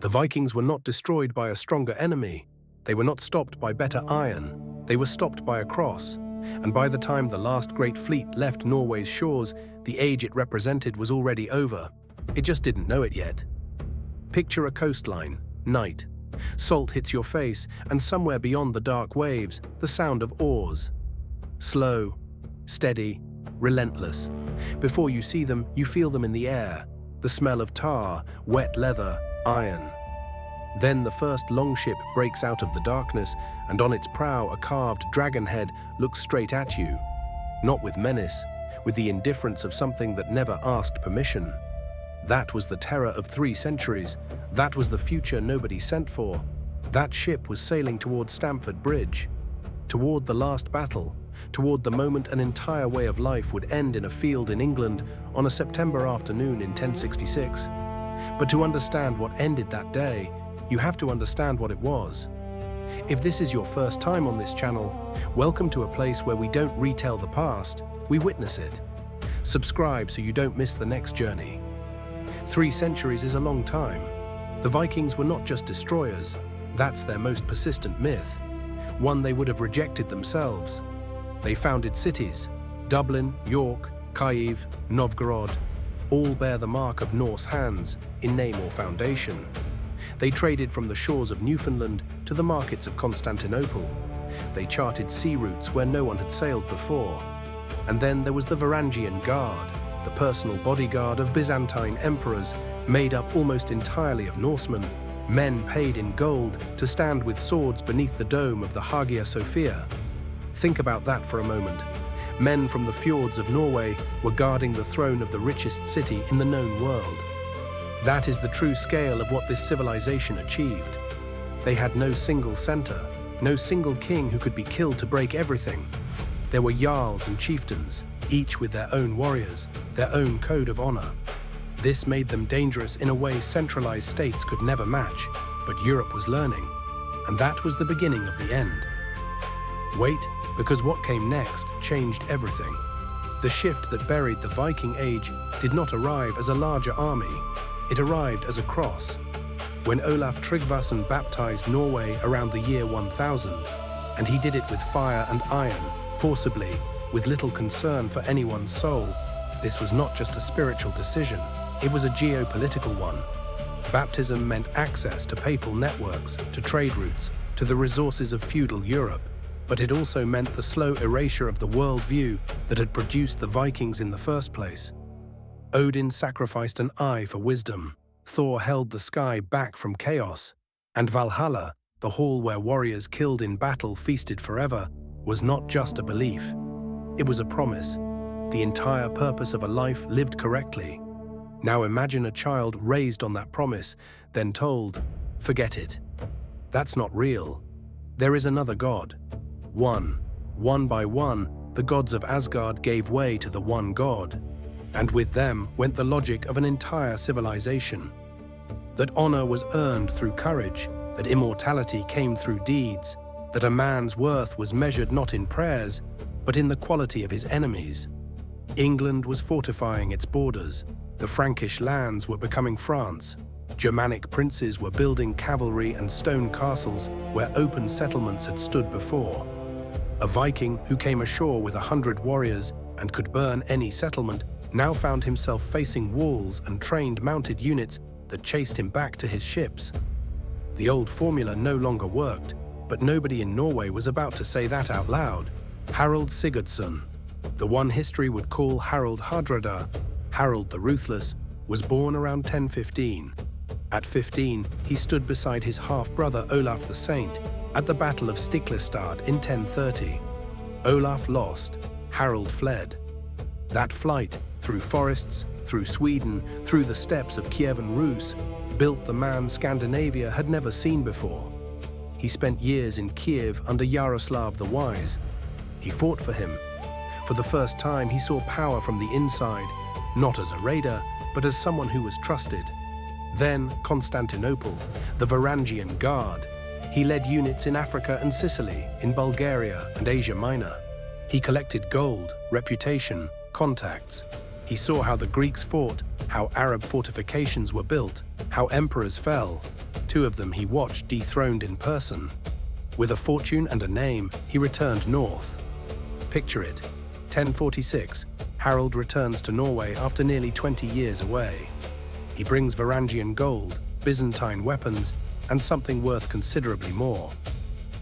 The Vikings were not destroyed by a stronger enemy. They were not stopped by better iron. They were stopped by a cross. And by the time the last great fleet left Norway's shores, the age it represented was already over. It just didn't know it yet. Picture a coastline, night. Salt hits your face, and somewhere beyond the dark waves, the sound of oars. Slow, steady, relentless. Before you see them, you feel them in the air. The smell of tar, wet leather, iron. Then the first longship breaks out of the darkness, and on its prow a carved dragon head looks straight at you. Not with menace, with the indifference of something that never asked permission. That was the terror of 3 centuries. That was the future nobody sent for. That ship was sailing toward Stamford Bridge, toward the last battle, toward the moment an entire way of life would end in a field in England on a September afternoon in 1066. But to understand what ended that day, you have to understand what it was. If this is your first time on this channel, welcome to a place where we don't retell the past, we witness it. Subscribe so you don't miss the next journey. 3 centuries is a long time. The Vikings were not just destroyers. That's their most persistent myth, one they would have rejected themselves. They founded cities. Dublin, York, Kyiv, Novgorod, all bear the mark of Norse hands in name or foundation. They traded from the shores of Newfoundland to the markets of Constantinople. They charted sea routes where no one had sailed before. And then there was the Varangian Guard, the personal bodyguard of Byzantine emperors, made up almost entirely of Norsemen, men paid in gold to stand with swords beneath the dome of the Hagia Sophia. Think about that for a moment. Men from the fjords of Norway were guarding the throne of the richest city in the known world. That is the true scale of what this civilization achieved. They had no single center, no single king who could be killed to break everything. There were jarls and chieftains, each with their own warriors, their own code of honor. This made them dangerous in a way centralized states could never match, but Europe was learning, and that was the beginning of the end. Wait, because what came next changed everything. The shift that buried the Viking Age did not arrive as a larger army. It arrived as a cross. When Olaf Tryggvason baptized Norway around the year 1000, and he did it with fire and iron, forcibly, with little concern for anyone's soul, this was not just a spiritual decision, it was a geopolitical one. Baptism meant access to papal networks, to trade routes, to the resources of feudal Europe, but it also meant the slow erasure of the worldview that had produced the Vikings in the first place. Odin sacrificed an eye for wisdom, Thor held the sky back from chaos, and Valhalla, the hall where warriors killed in battle feasted forever, was not just a belief. It was a promise, the entire purpose of a life lived correctly. Now imagine a child raised on that promise, then told, forget it. That's not real. There is another God. One by one, the gods of Asgard gave way to the one God. And with them went the logic of an entire civilization. That honor was earned through courage, that immortality came through deeds, that a man's worth was measured not in prayers, but in the quality of his enemies. England was fortifying its borders. The Frankish lands were becoming France. Germanic princes were building cavalry and stone castles where open settlements had stood before. A Viking who came ashore with 100 warriors and could burn any settlement now found himself facing walls and trained mounted units that chased him back to his ships. The old formula no longer worked, but nobody in Norway was about to say that out loud. Harald Sigurdsson, the one history would call Harald Hardrada, Harald the Ruthless, was born around 1015. At 15, he stood beside his half-brother Olaf the Saint at the Battle of Stiklestad in 1030. Olaf lost, Harald fled. That flight, through forests, through Sweden, through the steppes of Kievan Rus, built the man Scandinavia had never seen before. He spent years in Kiev under Yaroslav the Wise. He fought for him. For the first time, he saw power from the inside, not as a raider, but as someone who was trusted. Then Constantinople, the Varangian Guard. He led units in Africa and Sicily, in Bulgaria and Asia Minor. He collected gold, reputation, contacts. He saw how the Greeks fought, how Arab fortifications were built, how emperors fell. 2 of them he watched dethroned in person. With a fortune and a name, he returned north. Picture it. 1046, Harald returns to Norway after nearly 20 years away. He brings Varangian gold, Byzantine weapons, and something worth considerably more: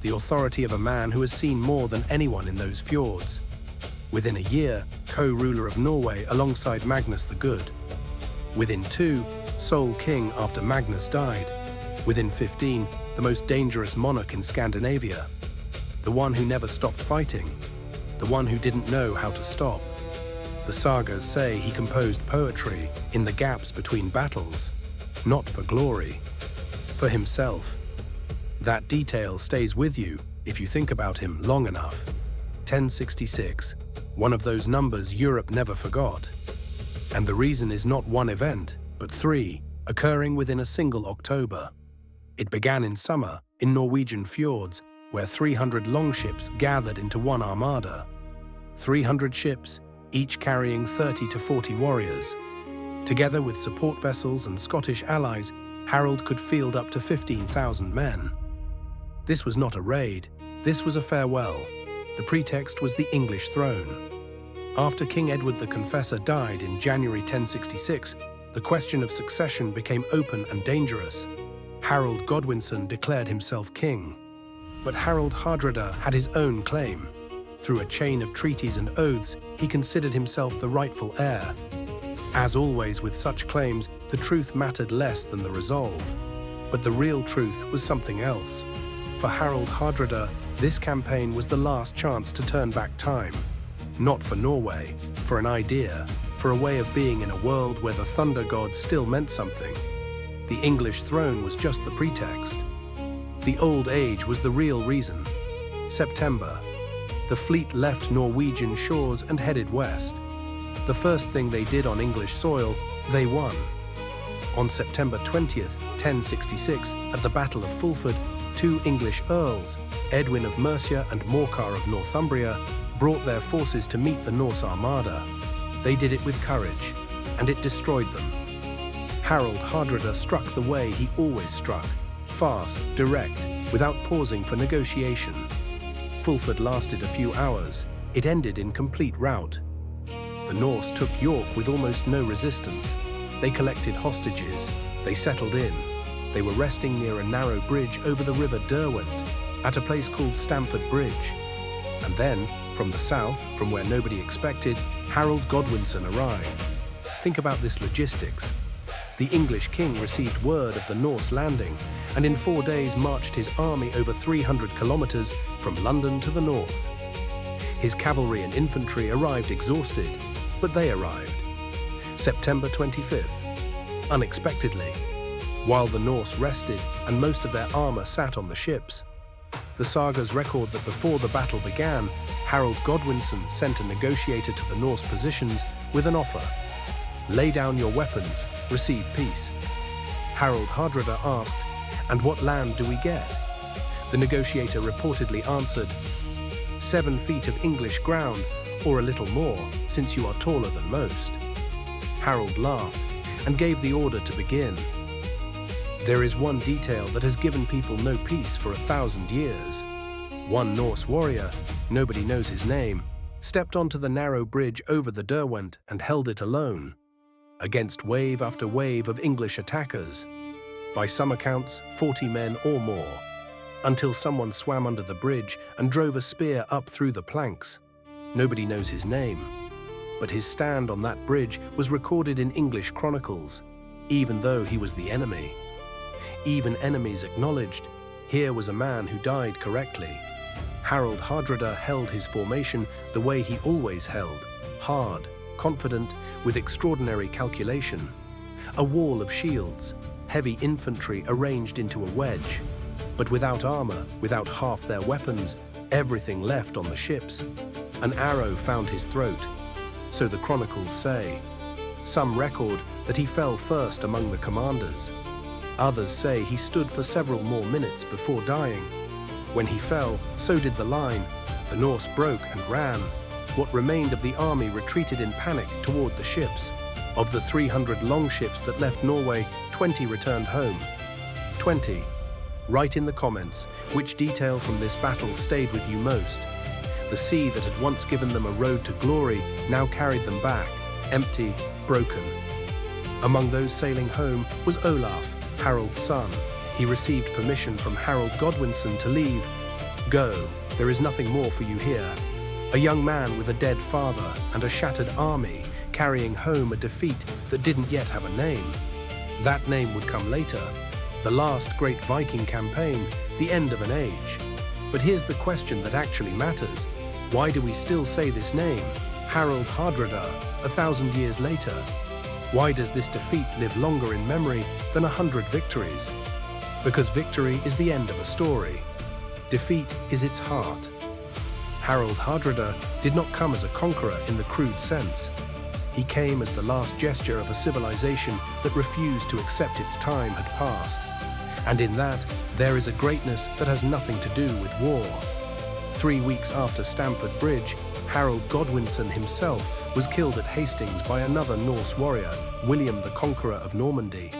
the authority of a man who has seen more than anyone in those fjords. Within a year, co-ruler of Norway alongside Magnus the Good. Within 2, sole king after Magnus died. Within 15, the most dangerous monarch in Scandinavia. The one who never stopped fighting. The one who didn't know how to stop. The sagas say he composed poetry in the gaps between battles, not for glory, for himself. That detail stays with you if you think about him long enough. 1066, one of those numbers Europe never forgot. And the reason is not one event, but 3, occurring within a single October. It began in summer, in Norwegian fjords, where 300 longships gathered into one armada. 300 ships, each carrying 30 to 40 warriors. Together with support vessels and Scottish allies, Harald could field up to 15,000 men. This was not a raid, this was a farewell. The pretext was the English throne. After King Edward the Confessor died in January 1066, the question of succession became open and dangerous. Harald Godwinson declared himself king. But Harald Hardrada had his own claim. Through a chain of treaties and oaths, he considered himself the rightful heir. As always with such claims, the truth mattered less than the resolve. But the real truth was something else. For Harald Hardrada, this campaign was the last chance to turn back time. Not for Norway, for an idea, for a way of being in a world where the thunder god still meant something. The English throne was just the pretext. The old age was the real reason. September. The fleet left Norwegian shores and headed west. The first thing they did on English soil, they won. On September 20th, 1066, at the Battle of Fulford, 2 English earls, Edwin of Mercia and Morcar of Northumbria, brought their forces to meet the Norse armada. They did it with courage, and it destroyed them. Harald Hardrada struck the way he always struck, fast, direct, without pausing for negotiation. Fulford lasted a few hours. It ended in complete rout. The Norse took York with almost no resistance. They collected hostages. They settled in. They were resting near a narrow bridge over the river Derwent, at a place called Stamford Bridge. And then, from the south, from where nobody expected, Harald Godwinson arrived. Think about this logistics. The English king received word of the Norse landing, and in 4 days marched his army over 300 kilometers from London to the north. His cavalry and infantry arrived exhausted, but they arrived. September 25th. Unexpectedly. While the Norse rested and most of their armor sat on the ships. The sagas record that before the battle began, Harald Godwinson sent a negotiator to the Norse positions with an offer. Lay down your weapons, receive peace. Harald Hardrada asked, and what land do we get? The negotiator reportedly answered, 7 feet of English ground, or a little more, since you are taller than most. Harald laughed and gave the order to begin. There is one detail that has given people no peace for 1,000 years. One Norse warrior, nobody knows his name, stepped onto the narrow bridge over the Derwent and held it alone, against wave after wave of English attackers. By some accounts, 40 men or more, until someone swam under the bridge and drove a spear up through the planks. Nobody knows his name, but his stand on that bridge was recorded in English chronicles, even though he was the enemy. Even enemies acknowledged, here was a man who died correctly. Harald Hardrada held his formation the way he always held, hard, confident, with extraordinary calculation. A wall of shields, heavy infantry arranged into a wedge, but without armor, without half their weapons, everything left on the ships. An arrow found his throat, so the chronicles say. Some record that he fell first among the commanders. Others say he stood for several more minutes before dying. When he fell, so did the line. The Norse broke and ran. What remained of the army retreated in panic toward the ships. Of the 300 longships that left Norway, 20 returned home. 20. Write in the comments which detail from this battle stayed with you most. The sea that had once given them a road to glory now carried them back, empty, broken. Among those sailing home was Olaf, Harald's son. He received permission from Harald Godwinson to leave. Go, there is nothing more for you here. A young man with a dead father and a shattered army, carrying home a defeat that didn't yet have a name. That name would come later. The last great Viking campaign, the end of an age. But here's the question that actually matters. Why do we still say this name, Harald Hardrada, 1,000 years later? Why does this defeat live longer in memory than 100 victories? Because victory is the end of a story. Defeat is its heart. Harald Hardrada did not come as a conqueror in the crude sense. He came as the last gesture of a civilization that refused to accept its time had passed. And in that, there is a greatness that has nothing to do with war. 3 weeks after Stamford Bridge, Harald Godwinson himself was killed at Hastings by another Norse warrior, William the Conqueror of Normandy.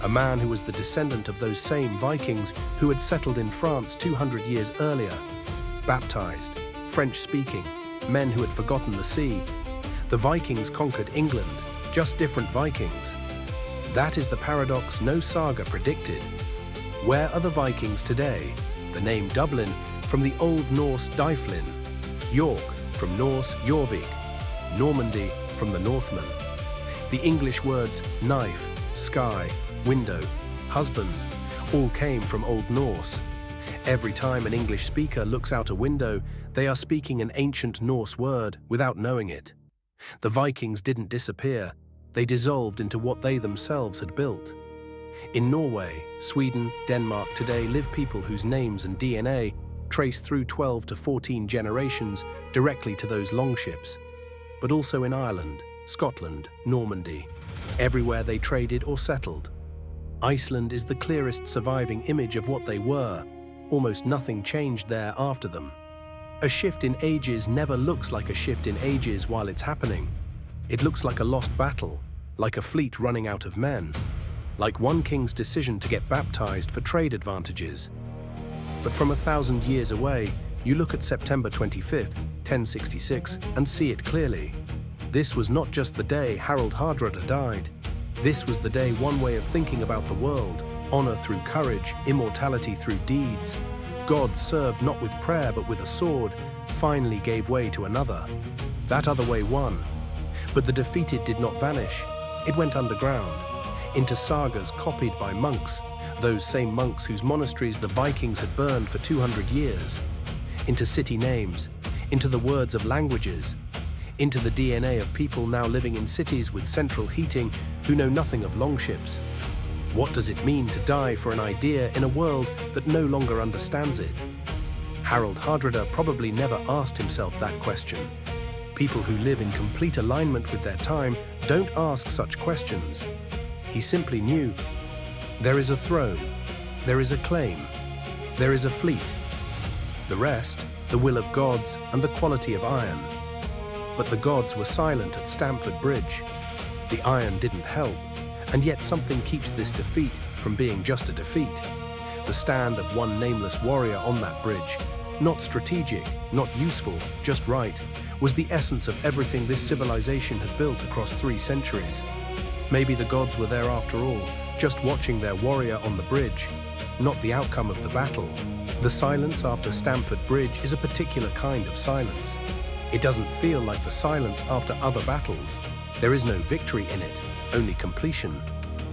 A man who was the descendant of those same Vikings who had settled in France 200 years earlier. Baptized, French-speaking, men who had forgotten the sea. The Vikings conquered England, just different Vikings. That is the paradox no saga predicted. Where are the Vikings today? The name Dublin from the Old Norse Dyflin, York from Norse Jorvik, Normandy from the Northmen. The English words knife, sky, window, husband, all came from Old Norse. Every time an English speaker looks out a window, they are speaking an ancient Norse word without knowing it. The Vikings didn't disappear, they dissolved into what they themselves had built. In Norway, Sweden, Denmark today live people whose names and DNA trace through 12 to 14 generations directly to those longships. But also in Ireland, Scotland, Normandy, everywhere they traded or settled. Iceland is the clearest surviving image of what they were. Almost nothing changed there after them. A shift in ages never looks like a shift in ages while it's happening. It looks like a lost battle, like a fleet running out of men, like one king's decision to get baptized for trade advantages. But from 1,000 years away, you look at September 25th, 1066, and see it clearly. This was not just the day Harald Hardrada died. This was the day one way of thinking about the world, honor through courage, immortality through deeds. God served not with prayer but with a sword, finally gave way to another. That other way won. But the defeated did not vanish. It went underground, into sagas copied by monks, those same monks whose monasteries the Vikings had burned for 200 years, into city names, into the words of languages, into the DNA of people now living in cities with central heating who know nothing of longships. What does it mean to die for an idea in a world that no longer understands it? Harald Hardrada probably never asked himself that question. People who live in complete alignment with their time don't ask such questions. He simply knew. There is a throne, there is a claim, there is a fleet. The rest, the will of gods and the quality of iron. But the gods were silent at Stamford Bridge. The iron didn't help. And yet something keeps this defeat from being just a defeat. The stand of one nameless warrior on that bridge, not strategic, not useful, just right, was the essence of everything this civilization had built across 3 centuries. Maybe the gods were there after all, just watching their warrior on the bridge, not the outcome of the battle. The silence after Stamford Bridge is a particular kind of silence. It doesn't feel like the silence after other battles. There is no victory in it, only completion.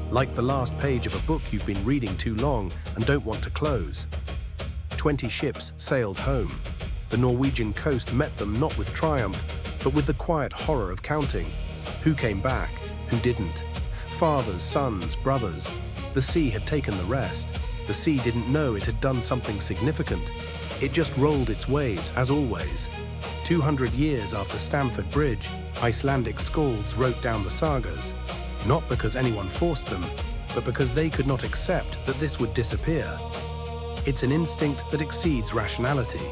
Like the last page of a book you've been reading too long and don't want to close. 20 ships sailed home. The Norwegian coast met them not with triumph, but with the quiet horror of counting. Who came back? Who didn't? Fathers, sons, brothers. The sea had taken the rest. The sea didn't know it had done something significant. It just rolled its waves, as always. 200 years after Stamford Bridge, Icelandic skalds wrote down the sagas, not because anyone forced them, but because they could not accept that this would disappear. It's an instinct that exceeds rationality.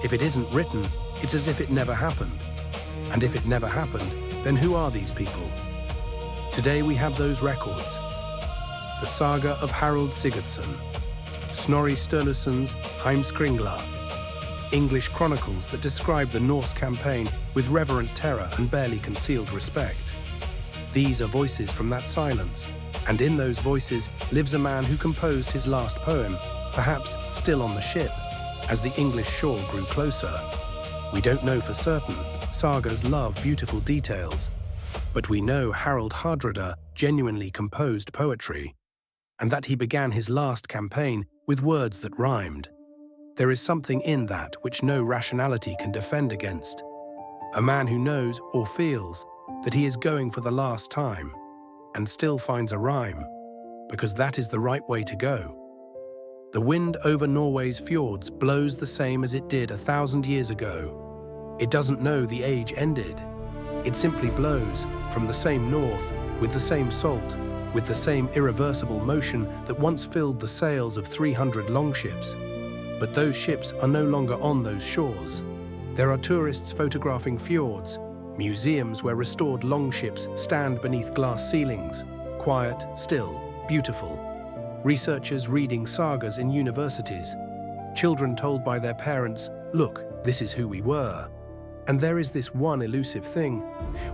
If it isn't written, it's as if it never happened. And if it never happened, then who are these people? Today we have those records. the saga of Harald Sigurdsson, Snorri Sturluson's Heimskringla, English chronicles that describe the Norse campaign with reverent terror and barely concealed respect. These are voices from that silence, and in those voices lives a man who composed his last poem, perhaps still on the ship, as the English shore grew closer. We don't know for certain. Sagas love beautiful details, but we know Harald Hardrada genuinely composed poetry, and that he began his last campaign with words that rhymed. There is something in that which no rationality can defend against. A man who knows or feels that he is going for the last time and still finds a rhyme, because that is the right way to go. The wind over Norway's fjords blows the same as it did 1,000 years ago. It doesn't know the age ended. It simply blows from the same north, with the same salt, with the same irreversible motion that once filled the sails of 300 longships. But those ships are no longer on those shores. There are tourists photographing fjords, museums where restored longships stand beneath glass ceilings, quiet, still, beautiful. Researchers reading sagas in universities, children told by their parents, "Look, this is who we were." And there is this one elusive thing,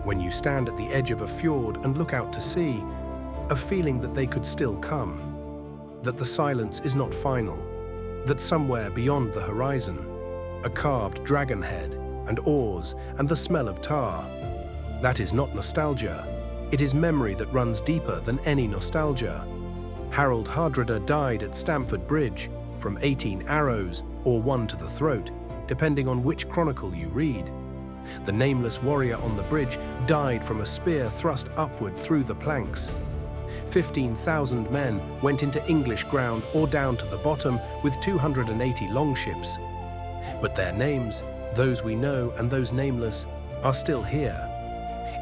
when you stand at the edge of a fjord and look out to sea, a feeling that they could still come, that the silence is not final, that somewhere beyond the horizon, a carved dragon head and oars and the smell of tar. That is not nostalgia. It is memory that runs deeper than any nostalgia. Harald Hardrada died at Stamford Bridge from 18 arrows or one to the throat, depending on which chronicle you read. The nameless warrior on the bridge died from a spear thrust upward through the planks. 15,000 men went into English ground or down to the bottom with 280 longships. But their names, those we know and those nameless, are still here.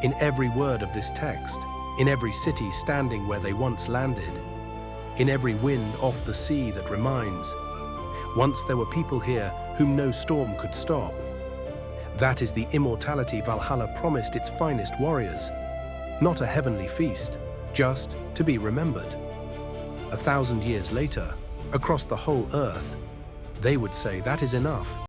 In every word of this text, in every city standing where they once landed, in every wind off the sea that reminds, once there were people here whom no storm could stop. That is the immortality Valhalla promised its finest warriors. Not a heavenly feast, just to be remembered. 1,000 years later, across the whole earth, they would say that is enough.